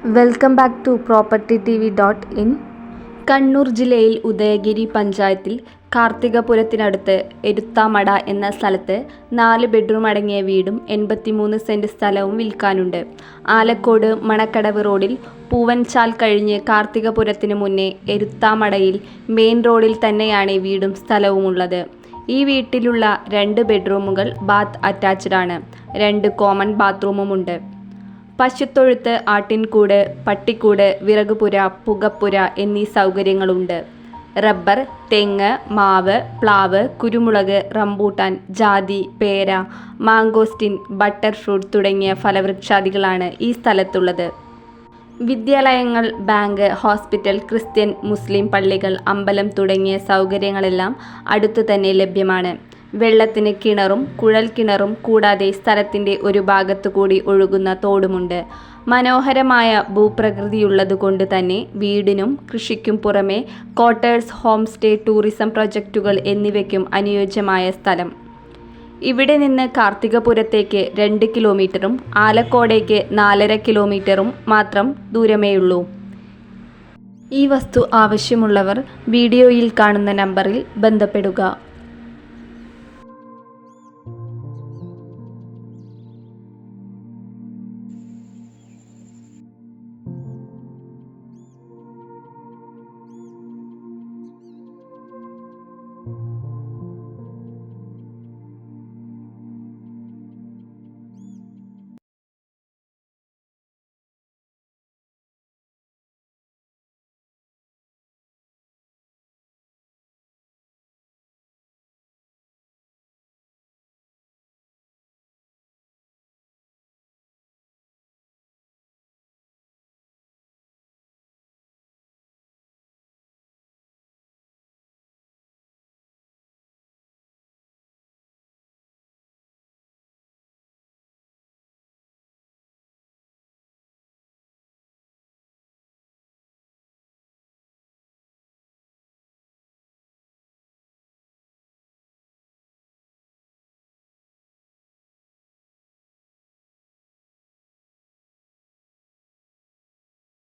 Welcome back to propertytv.in. Kannur ജില്ലയിൽ ഉദയഗിരി പഞ്ചായത്തിൽ കാർത്തികപുരത്തിനടുത്ത് എരുത്താമട എന്ന സ്ഥലത്ത് 4 ബെഡ്റൂം അടങ്ങിയ വീടും 83 സെന്റ് സ്ഥലവും വിൽക്കാനുണ്ട്. ആലക്കോട് മണക്കടവ് റോഡിൽ പൂവൻചാൽ കഴിഞ്ഞ് കാർത്തികപുരത്തിന് മുന്നേ എരുത്താമടയിൽ മെയിൻ റോഡിൽ തന്നെയാണ് വീടും സ്ഥലവുമുള്ളത്. ഈ വീട്ടിലുള്ള 2 ബെഡ്റൂമുകൾ ബാത്ത് അറ്റാച്ച്ഡ് ആണ്. 2 കോമൺ ബാത്റൂമുമുണ്ട്. പശുത്തൊഴുത്ത്, ആട്ടിൻകൂട്, പട്ടിക്കൂട്, വിറകുപുര, പുകപ്പുര എന്നീ സൗകര്യങ്ങളുണ്ട്. റബ്ബർ, തെങ്ങ്, മാവ്, പ്ലാവ്, കുരുമുളക്, റംബൂട്ടാൻ, ജാതി, പേര, മാങ്കോസ്റ്റിൻ, ബട്ടർ ഫ്രൂട്ട് തുടങ്ങിയ ഫലവൃക്ഷാദികളാണ് ഈ സ്ഥലത്തുള്ളത്. വിദ്യാലയങ്ങൾ, ബാങ്ക്, ഹോസ്പിറ്റൽ, ക്രിസ്ത്യൻ, മുസ്ലിം പള്ളികൾ, അമ്പലം തുടങ്ങിയ സൗകര്യങ്ങളെല്ലാം അടുത്തു തന്നെ ലഭ്യമാണ്. വെള്ളത്തിന് കിണറും കുഴൽ കിണറും കൂടാതെ സ്ഥലത്തിൻ്റെ ഒരു ഭാഗത്തുകൂടി ഒഴുകുന്ന തോടുമുണ്ട്. മനോഹരമായ ഭൂപ്രകൃതിയുള്ളതുകൊണ്ട് തന്നെ വീടിനും കൃഷിക്കും പുറമെ ക്വാർട്ടേഴ്സ്, ഹോം സ്റ്റേ, ടൂറിസം പ്രൊജക്റ്റുകൾ എന്നിവയ്ക്കും അനുയോജ്യമായ സ്ഥലം. ഇവിടെ നിന്ന് കാർത്തികപുരത്തേക്ക് 2 കിലോമീറ്ററും ആലക്കോടേക്ക് 4.5 കിലോമീറ്ററും മാത്രം ദൂരമേയുള്ളൂ. ഈ വസ്തു ആവശ്യമുള്ളവർ വീഡിയോയിൽ കാണുന്ന നമ്പറിൽ ബന്ധപ്പെടുക.